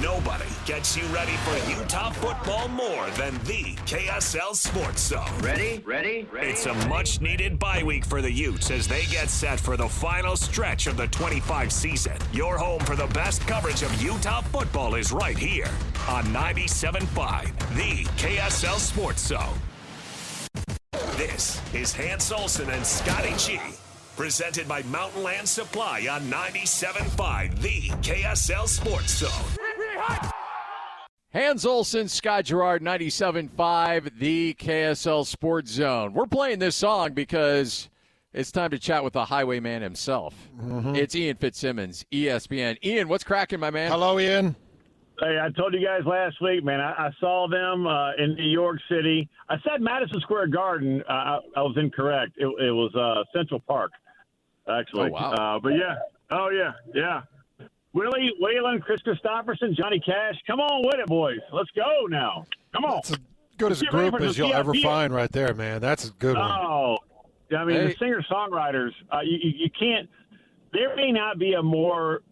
Nobody gets you ready for Utah football more than the KSL Sports Zone. Ready? It's a much-needed bye week for the Utes as they get set for the final stretch of the 25 season. Your home for the best coverage of Utah football is right here on 97.5, the KSL Sports Zone. This is Hans Olsen and Scotty G, presented by Mountain Land Supply on 97.5, the KSL Sports Zone. Hans Olsen, Scott Gerard, 97.5, the KSL Sports Zone. We're playing this song because it's time to chat with the highwayman himself. It's Ian Fitzsimmons, ESPN. Ian, what's cracking, my man? Hello, Ian. Hey, I told you guys last week, man, I saw them in New York City. I said Madison Square Garden. I was incorrect. It was Central Park, actually. Oh, wow. But, yeah. Oh, yeah. Willie Whalen, Chris Christopherson, Johnny Cash. Come on with it, boys. Let's go now. Come on. That's as good as a group as you'll ever find right there, man. That's a good one. Oh, I mean, the singer-songwriters, you can't – there may not be a more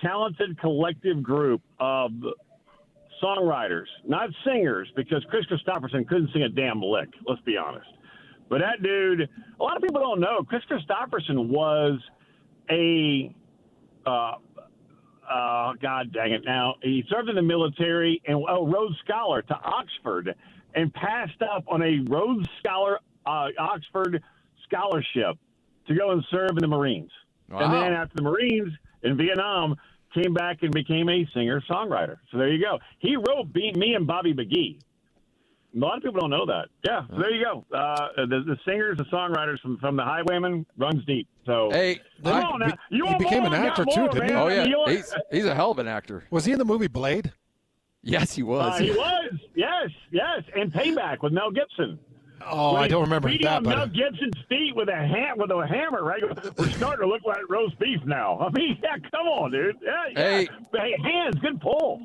talented collective group of songwriters, not singers, because Chris Christopherson couldn't sing a damn lick, let's be honest. But that dude, a lot of people don't know, Chris Christopherson was a God dang it now. He served in the military and Rhodes Scholar to Oxford and passed up on a Rhodes Scholar Oxford scholarship to go and serve in the Marines. Wow. And then after the Marines in Vietnam, came back and became a singer-songwriter. So there you go. He wrote Me and Bobby McGee. A lot of people don't know that. Yeah, so there you go. The singers, the songwriters from the Highwaymen runs deep. So Hey, come on now. he became an actor too, didn't he? Oh, I yeah. mean, He's a hell of an actor. Was he in the movie Blade? Yes, he was. He was. Yes. And Payback with Mel Gibson. Oh, I don't remember beating that. on Mel Gibson's feet with a hammer, right? We're starting to look like roast beef now. I mean, yeah, come on, dude. Yeah. Hey, Hands, good pull.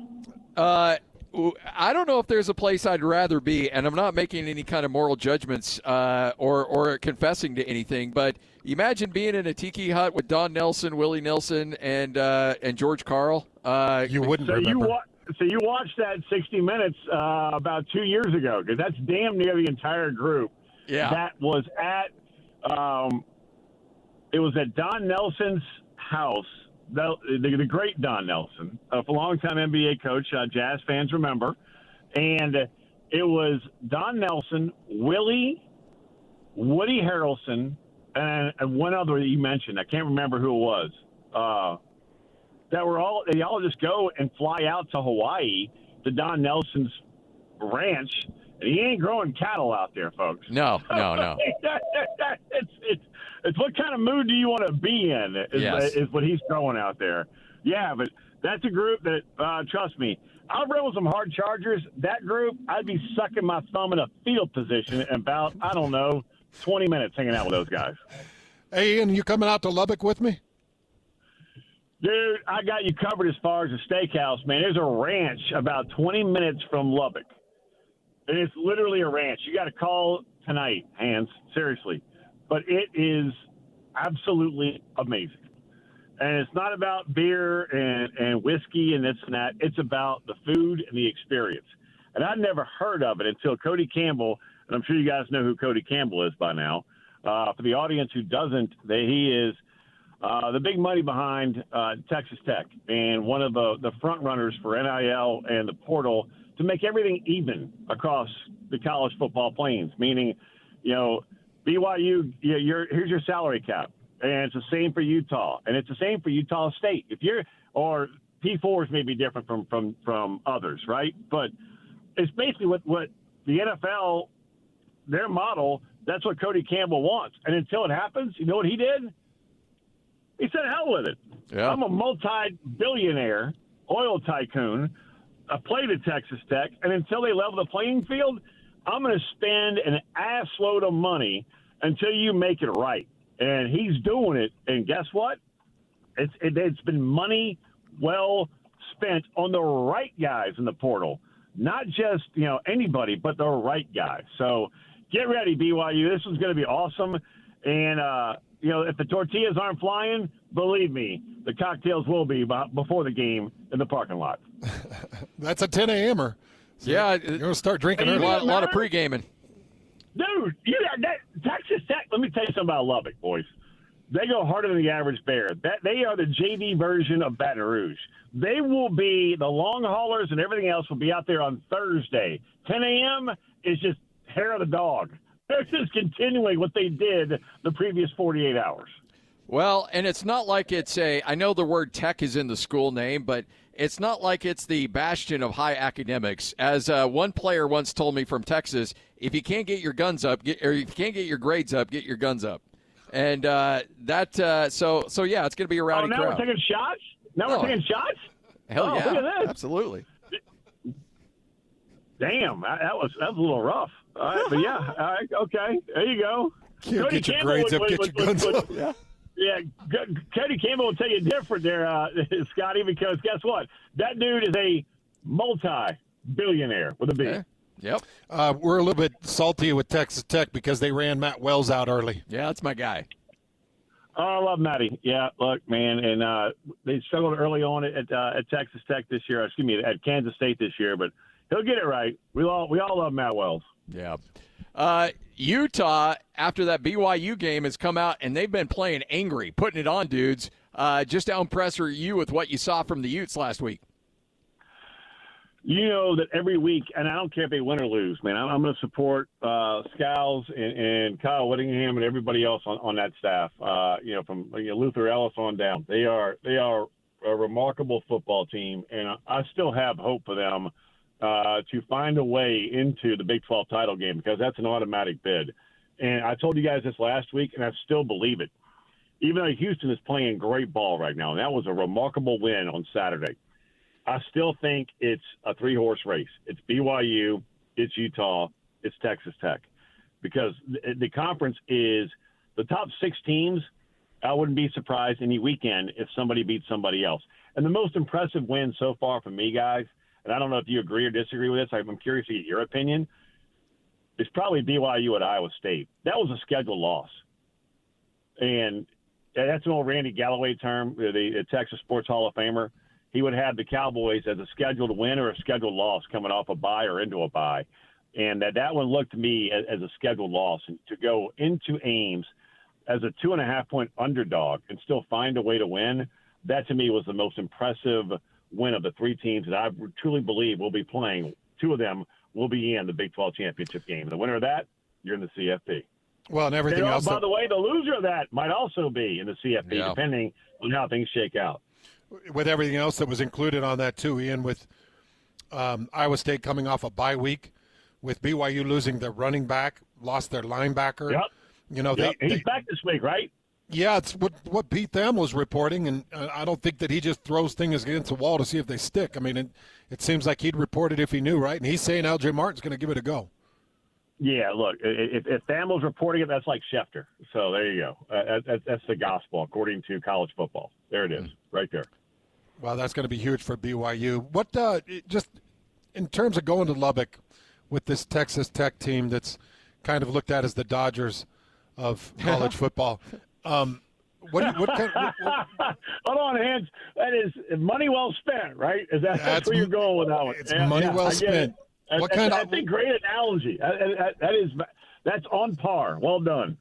I don't know if there's a place I'd rather be, and I'm not making any kind of moral judgments or confessing to anything, but imagine being in a tiki hut with Don Nelson, Willie Nelson, and George Carl. You wouldn't remember. So you watched that 60 Minutes about 2 years ago, because that's damn near the entire group. Yeah. That was at it was at Don Nelson's house. The great Don Nelson, a longtime NBA coach, Jazz fans remember. And it was Don Nelson, Willie, Woody Harrelson, and one other that you mentioned. I can't remember who it was. They all just go and fly out to Hawaii to Don Nelson's ranch. And he ain't growing cattle out there, folks. No. It's what kind of mood do you want to be in is what he's throwing out there. Yeah, but that's a group that, trust me, I've run with some hard chargers. That group, I'd be sucking my thumb in a field position in about, 20 minutes hanging out with those guys. Hey, Ian, you coming out to Lubbock with me? Dude, I got you covered as far as the steakhouse, man. There's a ranch about 20 minutes from Lubbock. And it's literally a ranch. You got to call tonight, Hans, seriously. But it is absolutely amazing. And it's not about beer and whiskey and this and that. It's about the food and the experience. And I'd never heard of it until Cody Campbell, and I'm sure you guys know who Cody Campbell is by now. For the audience who doesn't, he is the big money behind Texas Tech and one of the front runners for NIL and the portal to make everything even across the college football plains, meaning, BYU, here's your salary cap, and it's the same for Utah, and it's the same for Utah State. Or P4s may be different from others, right? But it's basically what the NFL, their model, that's what Cody Campbell wants. And until it happens, you know what he did? He said, hell with it. Yeah. I'm a multi-billionaire oil tycoon. I played at Texas Tech, and until they level the playing field, I'm going to spend an assload of money until you make it right. And he's doing it, and guess what? It's been money well spent on the right guys in the portal, not just anybody, but the right guys. So get ready, BYU. This is going to be awesome, and if the tortillas aren't flying, believe me, the cocktails will be before the game in the parking lot. That's a 10 a.m.er. So yeah. you're going to start drinking A early. lot of pre-gaming. Dude, Texas Tech, let me tell you something about Lubbock, boys. They go harder than the average bear. They are the JV version of Baton Rouge. They will be, the long haulers and everything else will be out there on Thursday. 10 a.m. is just hair of the dog. They're just continuing what they did the previous 48 hours. Well, and it's not like I know the word tech is in the school name, but it's not like it's the bastion of high academics. As one player once told me from Texas, if you can't get your guns up, or if you can't get your grades up, get your guns up. And so yeah, it's going to be a rowdy crowd. We're taking shots? We're taking shots? Hell yeah. Look at this. Absolutely. Damn, that was a little rough. All right, but yeah, all right, okay, there you go. Get your grades up, get your guns up. Yeah. Yeah, Cody Campbell will tell you different there, Scotty, because guess what? That dude is a multi-billionaire with a B. Okay. Yep. We're a little bit salty with Texas Tech because they ran Matt Wells out early. Yeah, that's my guy. Oh, I love Matty. Yeah, look, man, and they struggled early on at Texas Tech this year. Excuse me, at Kansas State this year, but he'll get it right. We all love Matt Wells. Yeah. Utah, after that BYU game, has come out, and they've been playing angry, putting it on dudes. Just how impressed are you with what you saw from the Utes last week? You know that every week, and I don't care if they win or lose, man, I'm going to support Scals and Kyle Whittingham and everybody else on that staff, from Luther Ellis on down. They are a remarkable football team, and I still have hope for them to find a way into the Big 12 title game because that's an automatic bid. And I told you guys this last week, and I still believe it. Even though Houston is playing great ball right now, and that was a remarkable win on Saturday, I still think it's a three-horse race. It's BYU, it's Utah, it's Texas Tech. Because the conference is the top 6 teams. I wouldn't be surprised any weekend if somebody beats somebody else. And the most impressive win so far for me, guys, and I don't know if you agree or disagree with this. I'm curious to get your opinion. It's probably BYU at Iowa State. That was a scheduled loss. And that's an old Randy Galloway term, the Texas Sports Hall of Famer. He would have the Cowboys as a scheduled win or a scheduled loss coming off a bye or into a bye. And that one looked to me as a scheduled loss. And to go into Ames as a 2.5-point underdog and still find a way to win, that to me was the most impressive win of the 3 teams that I truly believe will be playing. 2 of them will be in the Big 12 championship game. The winner of that, you're in the CFP. Well, and everything else. By the way, the loser of that might also be in the CFP, depending on how things shake out. With everything else that was included on that too, Ian, with Iowa State coming off a bye week, with BYU losing their running back, lost their linebacker. Yep. He's back this week, right? Yeah, it's what Pete Tham was reporting, and I don't think that he just throws things against the wall to see if they stick. I mean, it seems like he'd report it if he knew, right? And he's saying L.J. Martin's going to give it a go. Yeah, look, if Tham was reporting it, that's like Schefter. So there you go. That's the gospel, according to college football. There it is, right there. Well, that's going to be huge for BYU. What just in terms of going to Lubbock with this Texas Tech team that's kind of looked at as the Dodgers of college football. What kind Hold on, Hans. That is money well spent, right? That's where you're going with that one. It's money well spent. That's a great analogy. That's on par. Well done.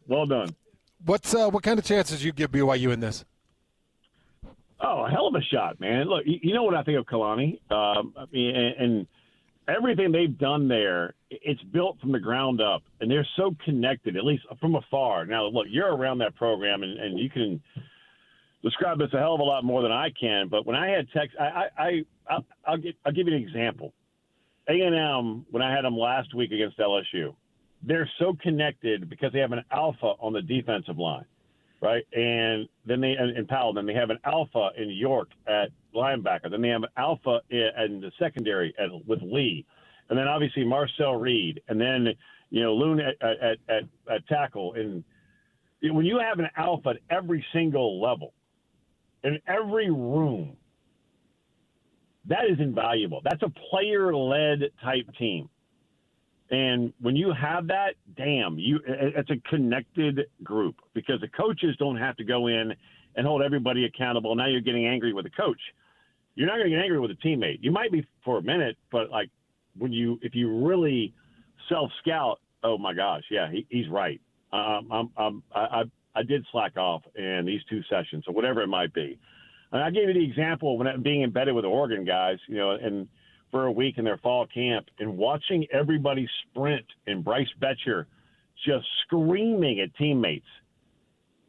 What kind of chances you give BYU in this? Oh, a hell of a shot, man. Look, you know what I think of Kalani? And everything they've done there, it's built from the ground up, and they're so connected, at least from afar. Now, look, you're around that program, and you can describe this a hell of a lot more than I can. But when I had I'll give you an example. A&M, when I had them last week against LSU, they're so connected because they have an alpha on the defensive line. Right, and then in Powell, then they have an alpha in York at linebacker. Then they have an alpha in the secondary with Lee, and then obviously Marcel Reed, and then Loon at tackle. And when you have an alpha at every single level, in every room, that is invaluable. That's a player-led type team. And when you have that, it's a connected group because the coaches don't have to go in and hold everybody accountable. Now you're getting angry with the coach. you're not going to get angry with a teammate. You might be for a minute, but like if you really self-scout, oh my gosh, yeah, he's right. I did slack off in these 2 sessions or whatever it might be. And I gave you the example when being embedded with the Oregon guys, and for a week in their fall camp and watching everybody sprint and Bryce Betcher just screaming at teammates.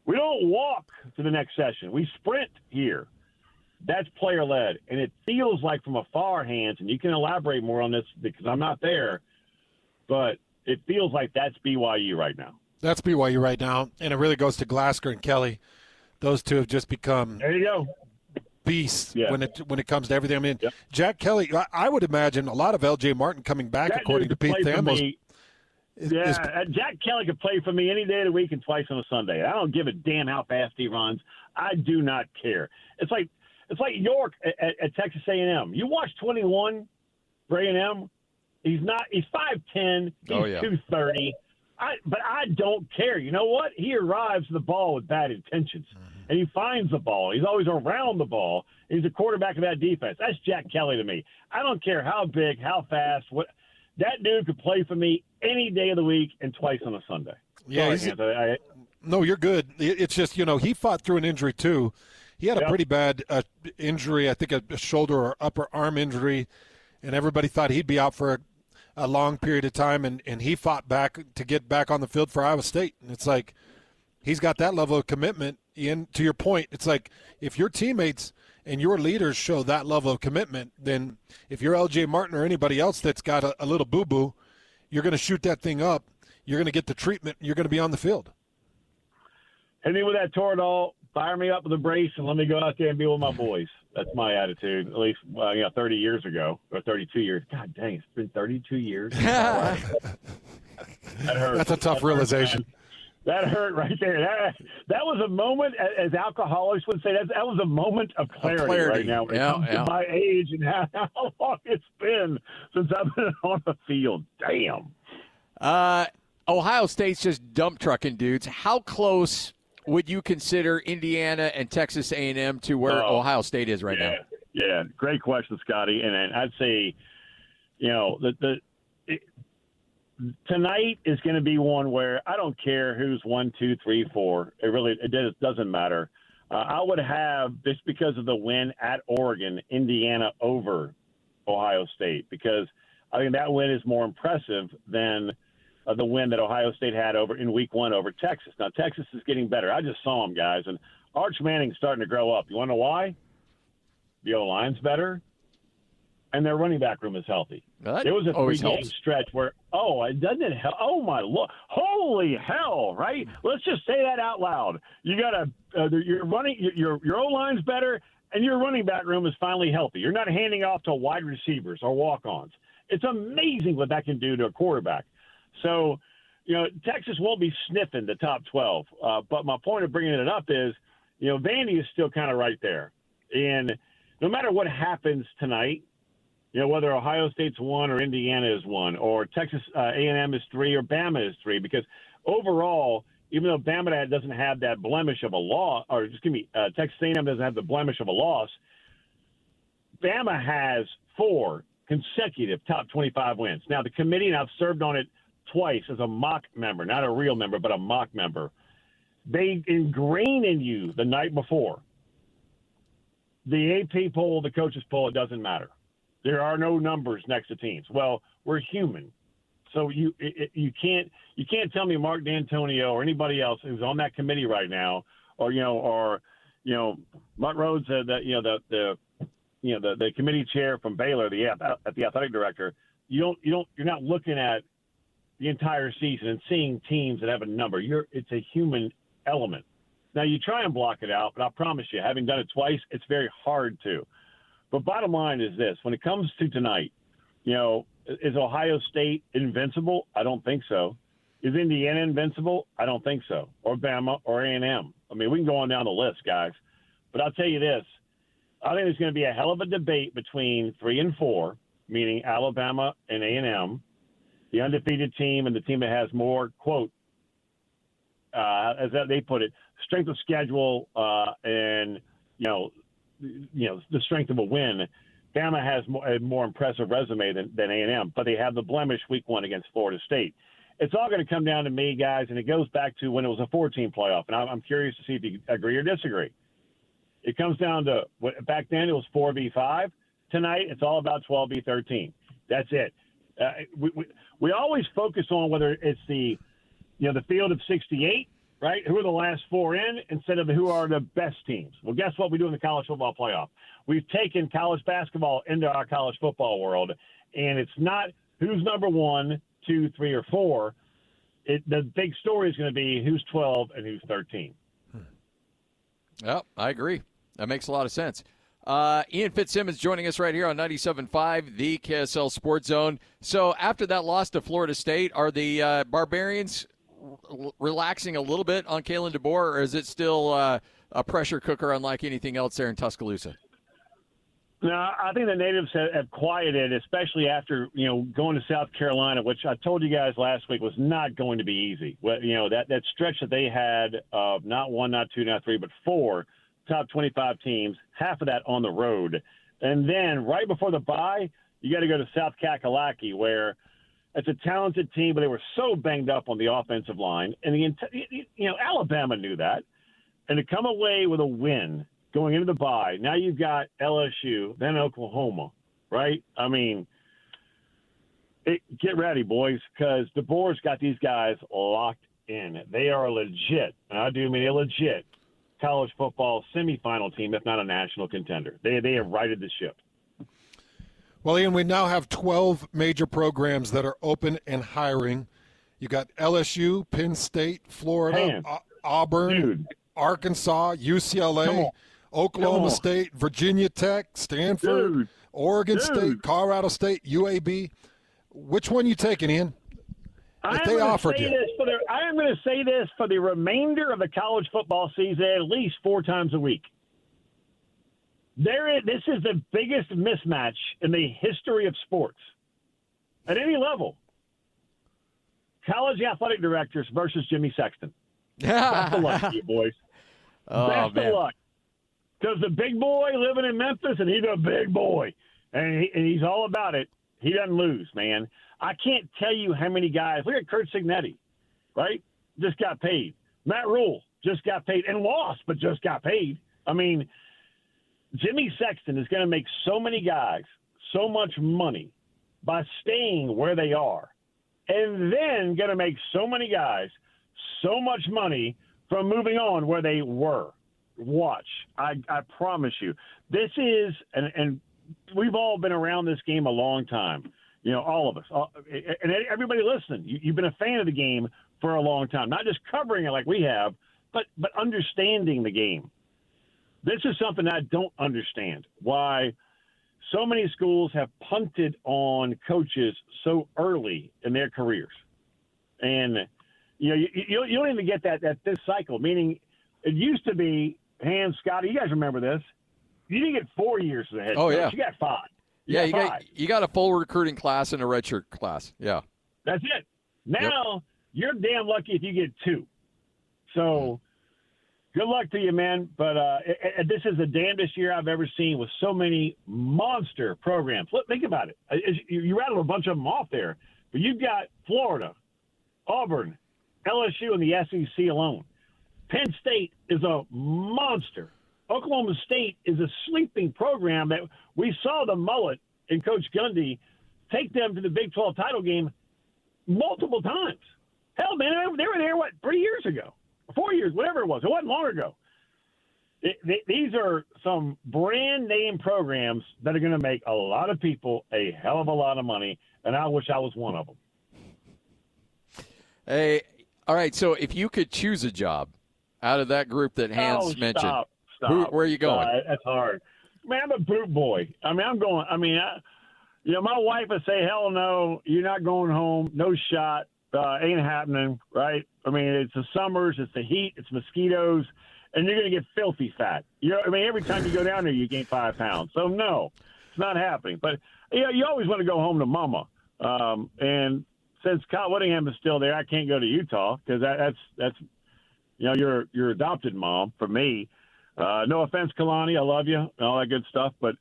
We don't walk to the next session. We sprint here. That's player-led. And it feels like from afar, Hans, and you can elaborate more on this because I'm not there, but it feels like that's BYU right now. That's BYU right now, and it really goes to Glasgow and Kelly. Those two have just become there you go. Beasts Yeah. when it comes to everything. I mean, Yep. Jack Kelly, I would imagine a lot of LJ Martin coming back, That according to dude could Pete play for Thamel. me. Jack Kelly could play for me any day of the week and twice on a Sunday. I don't give a damn how fast he runs. I do not care. It's like York at Texas A&M. You watch 21 for A&M. He's 5'10". He's 230. But I don't care. You know what? He arrives to the ball with bad intentions, and he finds the ball. He's always around the ball. He's a quarterback of that defense. That's Jack Kelly to me. I don't care how big, how fast. That dude could play for me any day of the week and twice on a Sunday. Yeah, Sorry, no, you're good. It's just, he fought through an injury too. He had a pretty bad injury, I think a shoulder or upper arm injury, and everybody thought he'd be out for a long period of time, and he fought back to get back on the field for Iowa State. And it's like he's got that level of commitment. Ian, to your point, it's like if your teammates and your leaders show that level of commitment, then if you're LJ Martin or anybody else that's got a little boo-boo, you're going to shoot that thing up, you're going to get the treatment, and you're going to be on the field. Hit me with that Toradol, fire me up with a brace, and let me go out there and be with my boys. That's my attitude, at least 30 years ago, or 32 years. God dang, it's been 32 years. That hurt. That's a tough realization. That hurt right there. That was a moment, as alcoholics would say, that was a moment of clarity right now when it comes to my age and how long it's been since I've been on the field. Damn. Ohio State's just dump trucking dudes. How close would you consider Indiana and Texas A&M to where Ohio State is right now? Yeah, great question, Scotty. And I'd say, tonight is going to be one where I don't care who's 1, 2, 3, 4. It doesn't matter. I would have, just because of the win at Oregon, Indiana over Ohio State, because I think that win is more impressive than the win that Ohio State had in week 1 over Texas. Now, Texas is getting better. I just saw them, guys, and Arch Manning's starting to grow up. You want to know why? The O-line's better, and their running back room is healthy. There was a 3-game stretch where, doesn't it help? Oh, my Lord. Holy hell, right? Let's just say that out loud. You got your O-line's better, and your running back room is finally healthy. You're not handing off to wide receivers or walk-ons. It's amazing what that can do to a quarterback. So, Texas won't be sniffing the top 12. But my point of bringing it up is, Vandy is still kind of right there. And no matter what happens tonight, whether Ohio State's 1 or Indiana is 1 or Texas A&M is 3 or Bama is 3, because overall, even though Bama doesn't have that blemish of a loss, Texas A&M doesn't have the blemish of a loss, Bama has 4 consecutive top 25 wins. Now, the committee, and I've served on it twice as a mock member, not a real member, but a mock member, they ingrain in you the night before. The AP poll, the coaches poll, it doesn't matter. There are no numbers next to teams. Well, we're human. So you can't tell me Mark D'Antonio or anybody else who's on that committee right now, or Mark Rhodes, the committee chair from Baylor, the athletic director. You're not looking at the entire season and seeing teams that have a number. It's a human element. Now, you try and block it out, but I promise you, having done it twice, it's very hard to. But bottom line is this. When it comes to tonight, is Ohio State invincible? I don't think so. Is Indiana invincible? I don't think so. Or Bama or A&M. I mean, we can go on down the list, guys. But I'll tell you this. I think there's going to be a hell of a debate between 3 and 4, meaning Alabama and A&M, the undefeated team and the team that has more, quote, as they put it, strength of schedule and, the strength of a win. Bama has a more impressive resume than A&M, but they have the blemish week 1 against Florida State. It's all going to come down to me, guys, and it goes back to when it was a 4-team playoff, and I'm curious to see if you agree or disagree. It comes down to back then it was 4v5. Tonight it's all about 12v13. That's it. We always focus on whether it's the field of 68, right? Who are the last 4 in instead of who are the best teams. Well, guess what we do in the college football playoff? We've taken college basketball into our college football world, and it's not who's number 1, 2, 3, or 4. The big story is going to be who's 12 and who's 13. Yep, I agree. That makes a lot of sense. Ian Fitzsimmons joining us right here on 97.5, the KSL Sports Zone. So after that loss to Florida State, are the Barbarians relaxing a little bit on Kalen DeBoer, or is it still a pressure cooker unlike anything else there in Tuscaloosa? No, I think the natives have quieted, especially after going to South Carolina, which I told you guys last week was not going to be easy. Well, that stretch that they had of not 1, not 2, not 3, but 4 top 25 teams, half of that on the road, and then right before the bye, you got to go to South Kakalaki, where it's a talented team, but they were so banged up on the offensive line, and Alabama knew that, and to come away with a win going into the bye. Now you've got LSU, then Oklahoma, right? I mean, get ready, boys, because DeBoer's got these guys locked in. They are legit, and I do mean a legit college football semifinal team, if not a national contender. They have righted the ship. Well, Ian, we now have 12 major programs that are open and hiring. You got LSU, Penn State, Florida, Auburn, dude. Arkansas, UCLA, Oklahoma State, Virginia Tech, Stanford, Dude. Oregon State, Colorado State, UAB. Which one you taking, Ian? If they offered you. I am going to say this for the remainder of the college football season, at least 4 times a week. This is the biggest mismatch in the history of sports at any level. College athletic directors versus Jimmy Sexton. Best of luck to you, boys. Best of luck. Because the big boy living in Memphis, and he's a big boy, and he's all about it. He doesn't lose, man. I can't tell you how many guys. Look at Kurt Signetti, right? Just got paid. Matt Rule just got paid and lost, but just got paid. I mean, Jimmy Sexton is going to make so many guys so much money by staying where they are, and then going to make so many guys so much money from moving on where they were. Watch. I promise you. This is, and we've all been around this game a long time. All of us. And everybody listening, you've been a fan of the game for a long time. Not just covering it like we have, but understanding the game. This is something I don't understand. Why so many schools have punted on coaches so early in their careers. And, you don't even get that this cycle, meaning it used to be, Scotty, you guys remember this. You didn't get 4 years as a head coach. Yeah. You got 5. You got a full recruiting class and a redshirt class. Yeah. That's it. Now, You're damn lucky if you get 2. So good luck to you, man. But this is the damnedest year I've ever seen with so many monster programs. Look, think about it. You rattled a bunch of them off there. But you've got Florida, Auburn, LSU, and the SEC alone. Penn State is a monster. Oklahoma State is a sleeping program that we saw the mullet and Coach Gundy take them to the Big 12 title game multiple times. Hell, man, they were there, 3 years ago? 4 years, whatever it was. It wasn't long ago. These are some brand-name programs that are going to make a lot of people a hell of a lot of money, and I wish I was one of them. Hey, all right, so if you could choose a job out of that group that Hans mentioned, Stop. where are you going? That's hard. Man, I'm a boot boy. My wife would say, hell no, you're not going home. No shot. Ain't happening, right? It's the summers, it's the heat, it's mosquitoes, and you're going to get filthy fat. Every time you go down there, you gain 5 pounds. So, no, it's not happening. But, you always want to go home to mama. And since Kyle Whittingham is still there, I can't go to Utah because that's your adopted mom for me. No offense, Kalani, I love you and all that good stuff, but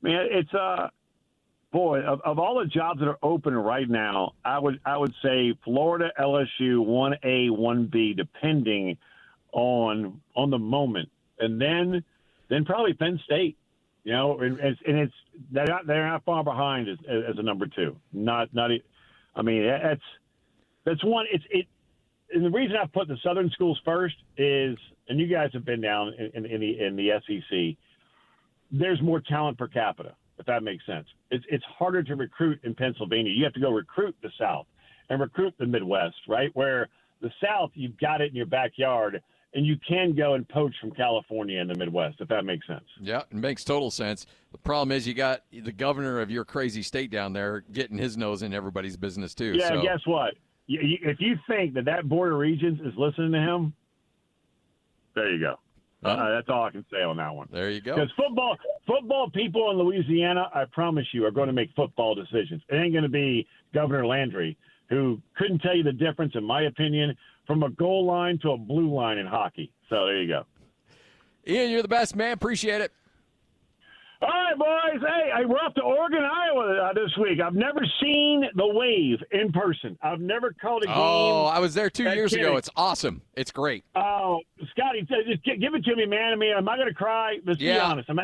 man, it's boy, of all the jobs that are open right now, I would say Florida, LSU, 1A, 1B, depending on the moment, and then probably Penn State. You know, and it's they're not far behind as a number 2. I mean, that's one. And the reason I put the Southern schools first is, and you guys have been down in the SEC. There's more talent per capita, if that makes sense. It's harder to recruit in Pennsylvania. You have to go recruit the South and recruit the Midwest, right? Where the South, you've got it in your backyard, and you can go and poach from California in the Midwest, if that makes sense. Yeah, it makes total sense. The problem is you got the governor of your crazy state down there getting his nose in everybody's business too. Yeah, so. Guess what? If you think that Board of Regents is listening to him, there you go. That's all I can say on that one. There you go. Because football people in Louisiana, I promise you, are going to make football decisions. It ain't going to be Governor Landry, who couldn't tell you the difference, in my opinion, from a goal line to a blue line in hockey. So there you go. Ian, you're the best, man. Appreciate it. All right, boys. Hey, we're off to Oregon, Iowa this week. I've never seen the Wave in person. I've never called a game. Oh, I was there 2 years ago. It's awesome. It's great. Oh, Scotty, just give it to me, man. I mean, am I going to cry? Let's be honest. It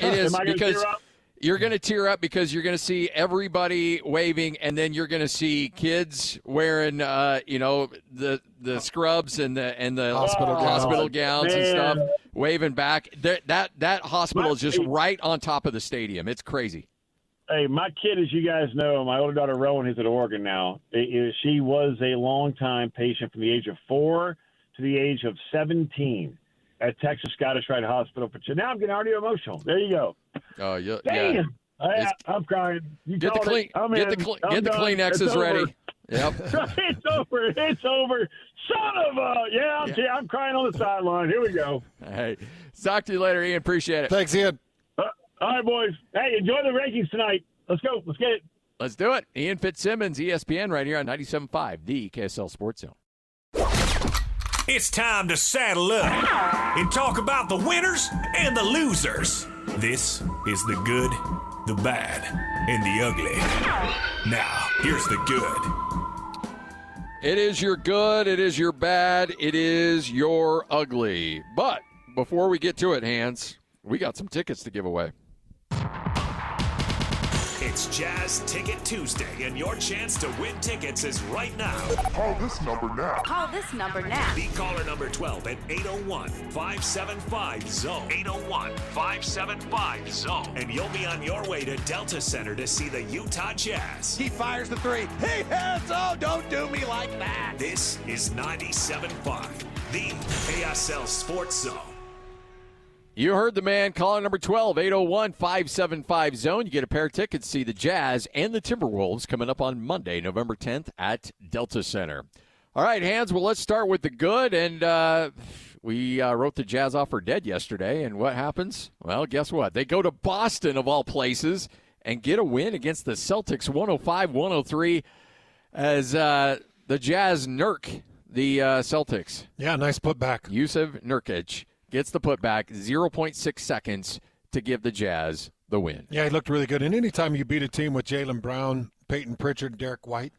is, am I because tear up? you're going to tear up because you're going to see everybody waving, and then you're going to see kids wearing, the scrubs and the hospital gowns and stuff, waving back. That hospital is just right on top of the stadium. It's crazy. Hey, my kid, as you guys know, my older daughter Rowan, who's at Oregon now, she was a longtime patient from the age of 4 to the age of 17 at Texas Scottish Rite Hospital. Now I'm getting already emotional. There you go. Oh, yeah. Damn. I'm crying. Get the Kleenexes ready. Yep. It's over. Son of a I'm crying on the sideline. Here we go. Hey, talk to you later, Ian. Appreciate it. Thanks, Ian. All right, boys. Hey, enjoy the rankings tonight. Let's go. Let's get it. Let's do it. Ian Fitzsimmons, ESPN, right here on 97.5, the KSL Sports Zone. It's time to saddle up and talk about the winners and the losers. This is the good, the bad, and the ugly. Now, here's the good. It is your good, it is your bad, it is your ugly. But before we get to it, Hans, we got some tickets to give away. It's Jazz Ticket Tuesday, and your chance to win tickets is right now. Call this number now. Call this number now. Be caller number 12 at 801-575-ZONE. 801-575-ZONE. And you'll be on your way to Delta Center to see the Utah Jazz. He fires the three. He hits. Oh, don't do me like that. This is 97.5, the KSL Sports Zone. You heard the man. Caller number 12, 801-575-ZONE. You get a pair of tickets to see the Jazz and the Timberwolves coming up on Monday, November 10th at Delta Center. All right, Hans, well, let's start with the good. And we wrote the Jazz off for dead yesterday. And what happens? Well, guess what? They go to Boston, of all places, and get a win against the Celtics, 105-103, as the Jazz nurk the Celtics. Yeah, nice putback. Yusuf Nurkic gets the putback, 0.6 seconds to give the Jazz the win. Yeah, he looked really good. And anytime you beat a team with Jaylen Brown, Peyton Pritchard, Derek White,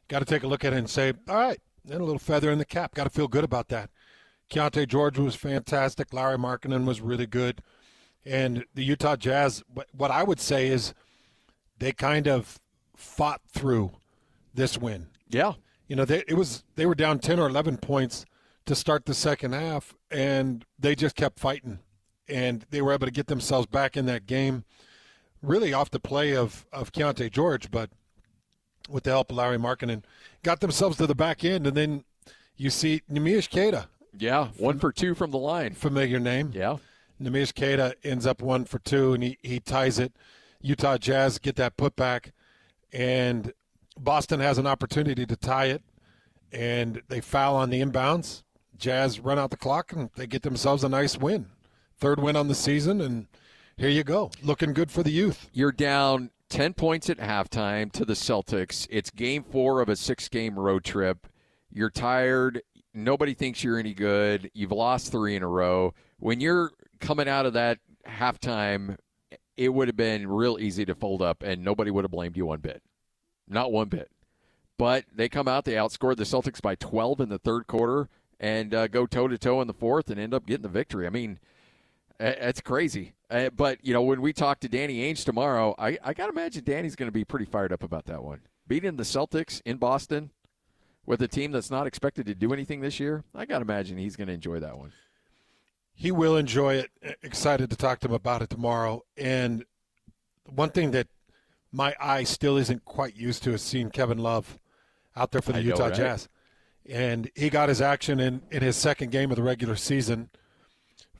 got to take a look at it and say, all right, then a little feather in the cap. Got to feel good about that. Keontae George was fantastic. Larry Markkinen was really good. And the Utah Jazz, what I would say is they kind of fought through this win. Yeah. You know, they were down 10 or 11 points to start the second half, and they just kept fighting. And they were able to get themselves back in that game, really off the play of Keontae George, but with the help of Larry Markkinen, got themselves to the back end. And then you see Neemias Queta. Yeah, 1 for 2 from the line. Familiar name. Yeah. Neemias Queta ends up 1 for 2, and he ties it. Utah Jazz get that putback, and Boston has an opportunity to tie it, and they foul on the inbounds. Jazz run out the clock, and they get themselves a nice win. Third win on the season, and here you go. Looking good for the youth. You're down 10 points at halftime to the Celtics. It's game 4 of a 6-game road trip. You're tired. Nobody thinks you're any good. You've lost 3 in a row. When you're coming out of that halftime, it would have been real easy to fold up, and nobody would have blamed you one bit. Not one bit. But they come out, they outscored the Celtics by 12 in the third quarter and go toe-to-toe in the fourth and end up getting the victory. I mean, it's crazy. But, when we talk to Danny Ainge tomorrow, I got to imagine Danny's going to be pretty fired up about that one. Beating the Celtics in Boston with a team that's not expected to do anything this year, I got to imagine he's going to enjoy that one. He will enjoy it. Excited to talk to him about it tomorrow. And one thing that my eye still isn't quite used to is seeing Kevin Love out there for the Utah Jazz. And he got his action in his second game of the regular season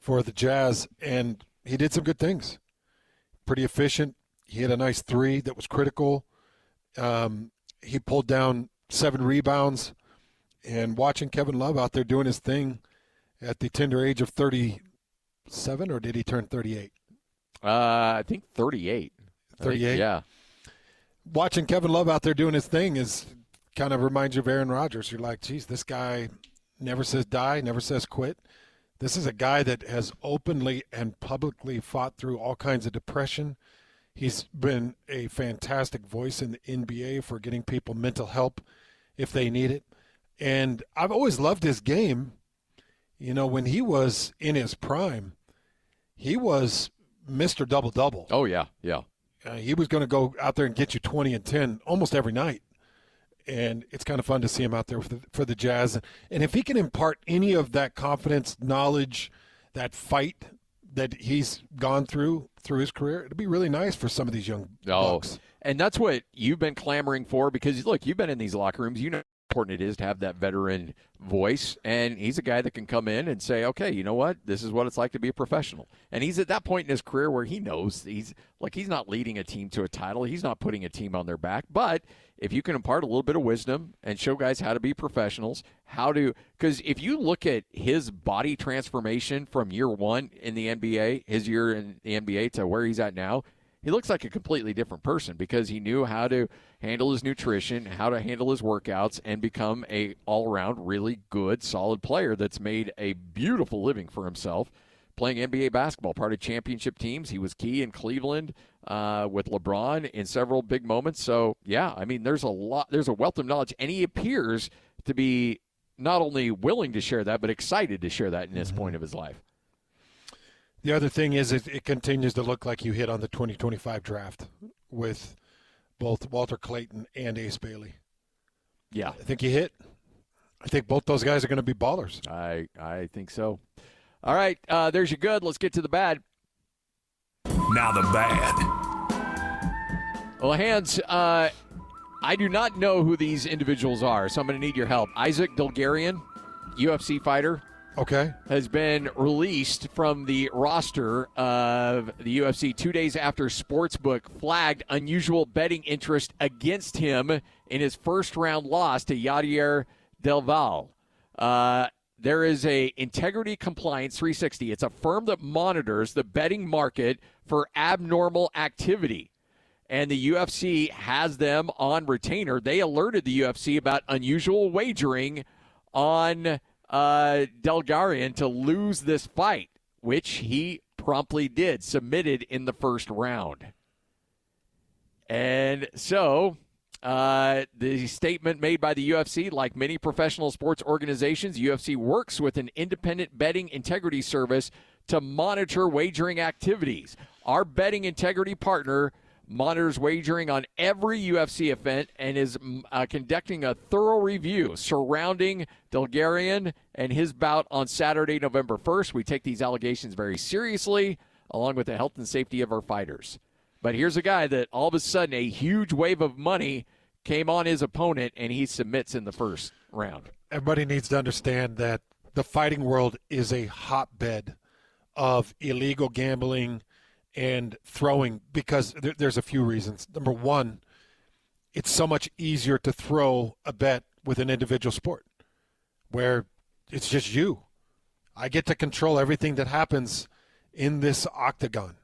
for the Jazz, and he did some good things. Pretty efficient. He had a nice three that was critical. He pulled down 7 rebounds. And watching Kevin Love out there doing his thing at the tender age of 37, or did he turn 38? I think 38. 38? Yeah. Watching Kevin Love out there doing his thing kind of reminds you of Aaron Rodgers. You're like, geez, this guy never says die, never says quit. This is a guy that has openly and publicly fought through all kinds of depression. He's been a fantastic voice in the NBA for getting people mental help if they need it. And I've always loved his game. When he was in his prime, he was Mr. Double-Double. Oh, yeah, yeah. He was going to go out there and get you 20 and 10 almost every night. And it's kind of fun to see him out there for the Jazz. And if he can impart any of that confidence, knowledge, that fight that he's gone through his career, it'd be really nice for some of these young bucks. And that's what you've been clamoring for because, look, you've been in these locker rooms. You know how important it is to have that veteran voice. And he's a guy that can come in and say, okay, you know what? This is what it's like to be a professional. And he's at that point in his career where he knows he's not leading a team to a title. He's not putting a team on their back. But if you can impart a little bit of wisdom and show guys how to be professionals, because if you look at his body transformation from year one in the NBA, his year in the NBA to where he's at now, he looks like a completely different person because he knew how to handle his nutrition, how to handle his workouts, and become a all-around really good, solid player that's made a beautiful living for himself playing NBA basketball, part of championship teams. He was key in Cleveland with LeBron in several big moments. So, yeah, I mean, there's a wealth of knowledge, and he appears to be not only willing to share that, but excited to share that in this point of his life. The other thing is it continues to look like you hit on the 2025 draft with both Walter Clayton and Ace Bailey. Yeah. I think you hit. I think both those guys are going to be ballers. I think so. All right, there's your good. Let's get to the bad. Now the bad. Well, Hans, I do not know who these individuals are, so I'm going to need your help. Isaac Delgarian, UFC fighter. Okay. Has been released from the roster of the UFC 2 days after Sportsbook flagged unusual betting interest against him in his first-round loss to Yadier Del Val. There is a Integrity Compliance 360. It's a firm that monitors the betting market for abnormal activity. And the UFC has them on retainer. They alerted the UFC about unusual wagering on Delgarian to lose this fight, which he promptly did, submitted in the first round. And so the statement made by the UFC, like many professional sports organizations, UFC works with an independent betting integrity service to monitor wagering activities. Our betting integrity partner monitors wagering on every UFC event and is conducting a thorough review surrounding Delgarian and his bout on Saturday, November 1st. We take these allegations very seriously, along with the health and safety of our fighters. But here's a guy that all of a sudden a huge wave of money came on his opponent, and he submits in the first round. Everybody needs to understand that the fighting world is a hotbed of illegal gambling and throwing because there's a few reasons. Number one, it's so much easier to throw a bet with an individual sport where it's just you. I get to control everything that happens in this octagon.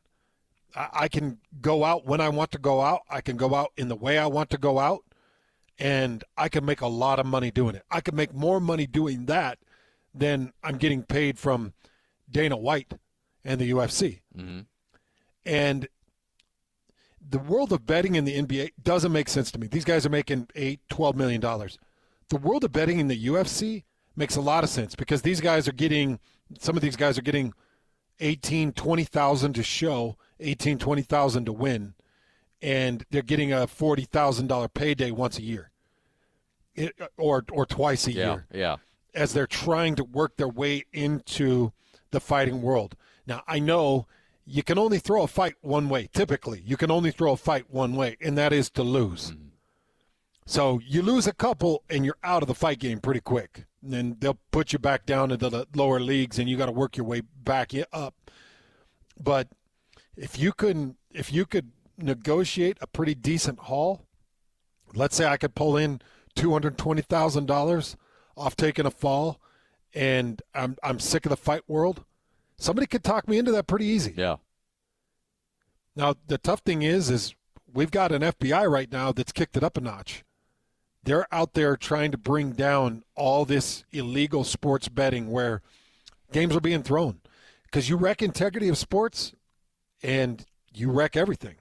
I can go out when I want to go out. I can go out in the way I want to go out, and I can make a lot of money doing it. I can make more money doing that than I'm getting paid from Dana White and the UFC. Mm-hmm. And the world of betting in the NBA doesn't make sense to me. These guys are making $8-12 million. The world of betting in the UFC makes a lot of sense because some of these guys are getting $18,000-20,000 to show, $18,000-20,000 to win, and they're getting a $40,000 payday once a year, or twice a year. Yeah. As they're trying to work their way into the fighting world. Now, I know you can only throw a fight one way. Typically, you can only throw a fight one way, and that is to lose. Mm-hmm. So you lose a couple, and you're out of the fight game pretty quick. And then they'll put you back down into the lower leagues, and you got to work your way back up. But if you could negotiate a pretty decent haul, let's say I could pull in $220,000 off taking a fall, and I'm sick of the fight world, somebody could talk me into that pretty easy. Yeah. Now, the tough thing is we've got an FBI right now that's kicked it up a notch. They're out there trying to bring down all this illegal sports betting where games are being thrown. Because you wreck integrity of sports, and you wreck everything.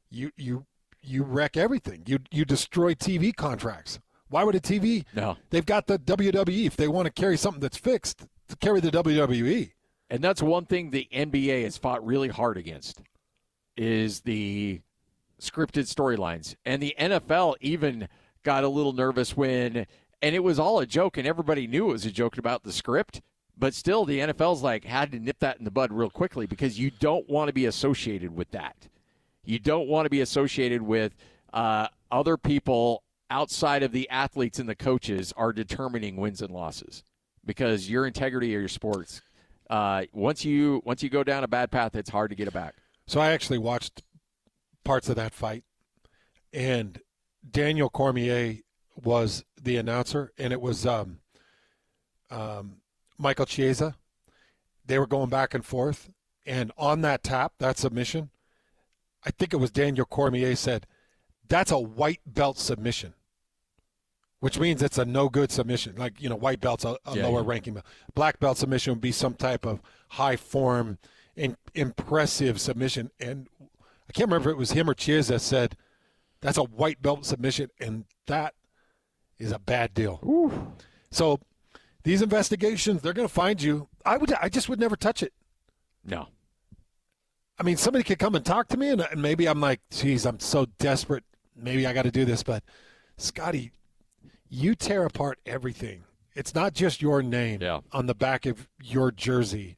You wreck everything. You destroy TV contracts. Why would a TV? No. They've got the WWE. If they want to carry something that's fixed, to carry the WWE. And that's one thing the NBA has fought really hard against is the scripted storylines. And the NFL even got a little nervous and it was all a joke, and everybody knew it was a joke about the script. But still, the NFL's had to nip that in the bud real quickly because you don't want to be associated with that. You don't want to be associated with other people outside of the athletes and the coaches are determining wins and losses because your integrity of your sports, once you go down a bad path, it's hard to get it back. So I actually watched parts of that fight, and Daniel Cormier was the announcer, and it was Michael Chiesa. They were going back and forth, and on that tap, that submission, I think it was Daniel Cormier said, "That's a white belt submission," which means it's a no-good submission. White belt's a lower ranking belt. Black belt submission would be some type of high-form and impressive submission. And I can't remember if it was him or Chiesa said, "That's a white belt submission," and that is a bad deal. Ooh. So these investigations, they're going to find you. I just would never touch it. No. I mean, somebody could come and talk to me, and maybe I'm like, geez, I'm so desperate. Maybe I got to do this. But, Scotty, you tear apart everything. It's not just your name on the back of your jersey.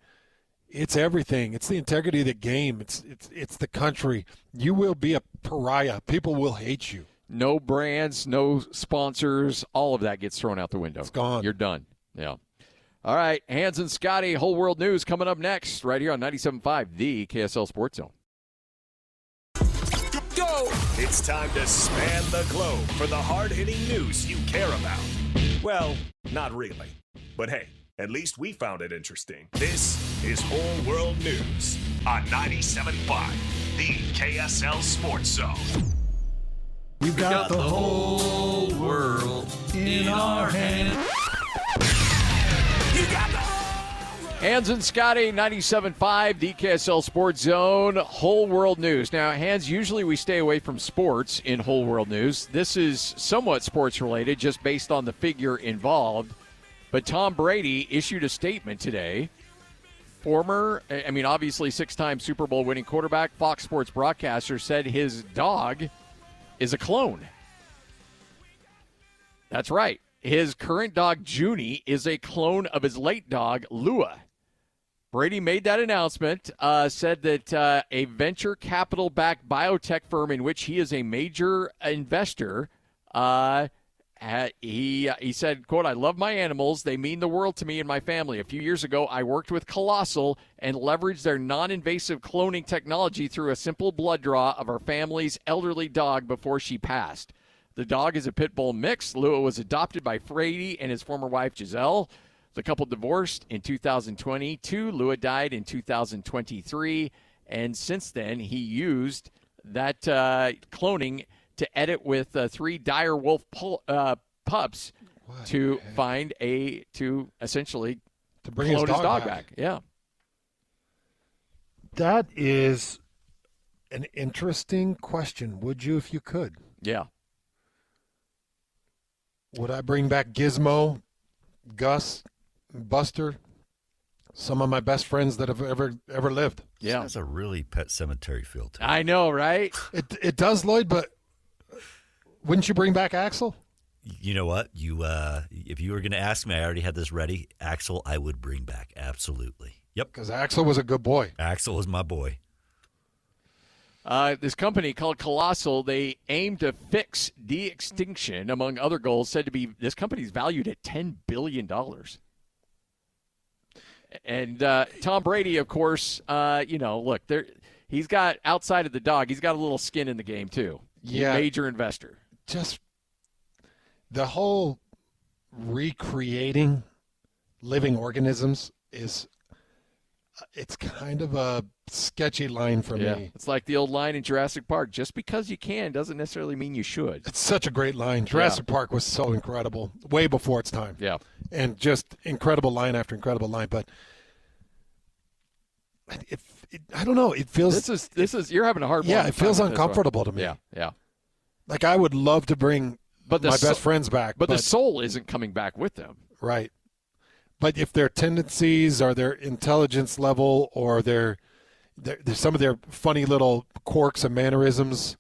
It's everything. It's the integrity of the game. It's the country. You will be a pariah. People will hate you. No brands, no sponsors. All of that gets thrown out the window. It's gone. You're done. Yeah. All right, Hans and Scotty, Whole World News coming up next right here on 97.5, the KSL Sports Zone. Go! It's time to span the globe for the hard-hitting news you care about. Well, not really. But hey, at least we found it interesting. This is Whole World News on 97.5, the KSL Sports Zone. We've got the whole world in our hands. Hans and Scotty, 97.5, the KSL Sports Zone, Whole World News. Now, Hans, usually we stay away from sports in Whole World News. This is somewhat sports-related, just based on the figure involved. But Tom Brady issued a statement today. Obviously six-time Super Bowl winning quarterback, Fox Sports broadcaster, said his dog is a clone. That's right. His current dog, Junie, is a clone of his late dog, Lua. Brady made that announcement, said that a venture capital-backed biotech firm in which he is a major investor, he said, quote, "I love my animals. They mean the world to me and my family. A few years ago, I worked with Colossal and leveraged their non-invasive cloning technology through a simple blood draw of our family's elderly dog before she passed. The dog is a pit bull mix. Lua was adopted by Brady and his former wife, Giselle. The couple divorced in 2022. Lua died in 2023. And since then, he used that cloning to edit with 3 dire wolf pups to essentially to bring clone his dog back. Yeah. That is an interesting question. Would you if you could? Yeah. Would I bring back Gizmo, Gus, Buster, some of my best friends that have ever lived? Yeah. That's a really Pet Cemetery feel to it. I know, right? It does, Lloyd, but wouldn't you bring back Axel? You know what? If you were going to ask me, I already had this ready. Axel, I would bring back. Absolutely. Yep. Because Axel was a good boy. Axel was my boy. This company called Colossal, they aim to fix de-extinction, among other goals, said to be, this company's valued at $10 billion. And Tom Brady, of course, look, he's got, outside of the dog, he's got a little skin in the game, too. Yeah. Major investor. Just the whole recreating living organisms it's kind of a sketchy line for me. It's like the old line in Jurassic Park. Just because you can doesn't necessarily mean you should. It's such a great line. Jurassic Park was so incredible, way before its time. Yeah. And just incredible line after incredible line. But I don't know. It feels this is you're having a hard one. Yeah, it feels uncomfortable to me. Yeah. Like I would love to bring my best friends back. But the soul isn't coming back with them. Right. But if their tendencies or their intelligence level or their some of their funny little quirks and mannerisms,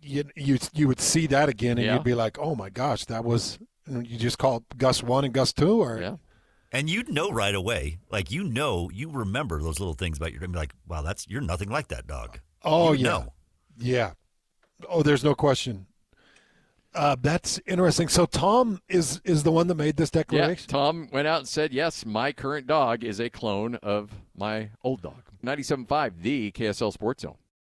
you would see that again and you'd be like, oh my gosh, that was, you just call it Gus 1 and Gus 2 or yeah. And you'd know right away, like you remember those little things about your dog. Like, wow, you're nothing like that dog. Oh you yeah, know. Yeah. Oh, there's no question. That's interesting. So Tom is the one that made this declaration? Yeah, Tom went out and said, yes, my current dog is a clone of my old dog. 97.5, the KSL Sports Zone.